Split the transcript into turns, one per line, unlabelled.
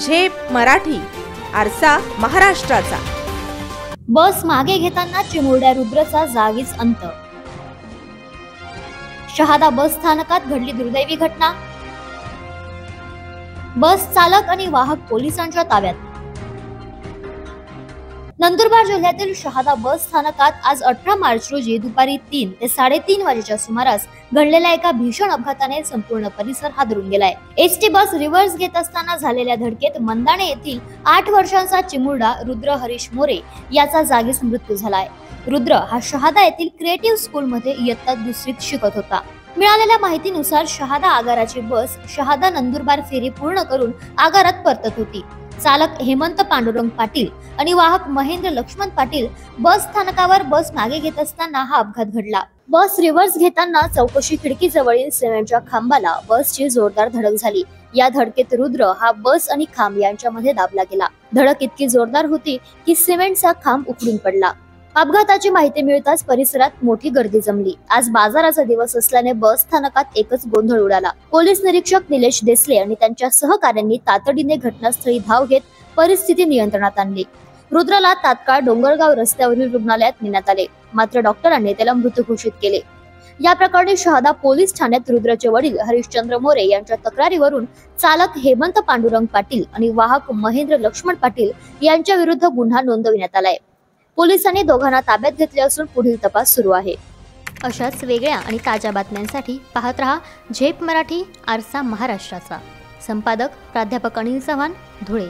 झेप मराठी, आरसा महाराष्ट्राचा।
बस मागे घेताना चिमुरड्या रुद्रचा जागीच अंत। शहादा बस स्थानकात घडली दुर्दैवी घटना। बस चालक आणि वाहक पोलिसांच्या ताब्यात। नंदुरबार जिल्ह्यातील शहादा बस स्थानकात आज 18 मार्च रोजी दुपारी 3 ते 3:30 वाजेच्या सुमारास घडलेल्या एका भीषण अपघाताने संपूर्ण परिसर हादरून गेलाय। एसटी बस रिव्हर्स घेत असताना झालेल्या धडकेत मंदाणे येथील 8 वर्षांचा चिमुरडा रुद्र हरीश मोरे याचा जागीच मृत्यू झालाय। रुद्र हा शहादा येथील क्रिएटिव्ह स्कूल मध्ये इयत्ता 2रीत शिकत होता। मिळालेल्या माहितीनुसार शहादा आगाराची बस शहादा नंदुरबार फेरी पूर्ण करून आगारात परतत होती। चालक हेमंत पांडुरंग पाटील आणि वाहक महेंद्र लक्ष्मण पाटील बस स्थानकावर बस मागे घेत असताना हा अपघात घडला। बस रिव्हर्स घेताना चौकशी खिडकी जवळील सिमेंटच्या खांबाला बसची जोरदार धडक झाली। या धडकेत रुद्र हा बस आणि खांब यांच्यामध्ये दाबला गेला। धडक इतकी जोरदार होती की सिमेंटचा खांब उखडून पडला। अपघाताची माहिती मिळताच परिसरात मोठी गर्दी जमली। आज बाजाराचा दिवस असल्याने बस स्थानकात एकच गोंधळ उडाला। पोलीस निरीक्षक निलेश देसले आणि त्यांच्या सहकाऱ्यांनी तातडीने घटनास्थळी धाव घेत परिस्थिती नियंत्रणात आणली। रुद्रला तात्काळ डोंगरगाव रस्त्यावरील रुग्णालयात नेण्यात आले, मात्र डॉक्टरांनी त्याला मृत घोषित केले। या प्रकरणी शहादा पोलीस ठाण्यात रुद्रचे वडील हरिश्चंद्र मोरे यांच्या तक्रारीवरून चालक हेमंत पांडुरंग पाटील आणि वाहक महेंद्र लक्ष्मण पाटील यांच्या विरुद्ध गुन्हा नोंदविण्यात आलाय। पोलिसांनी दोघांना ताब्यात घेतले असून पुढील तपास सुरू आहे। अशाच वेगळ्या आणि ताज्या बातम्यांसाठी पाहत रहा झेप मराठी, आरसा महाराष्ट्राचा। संपादक प्राध्यापक अनिल चव्हाण, धुळे।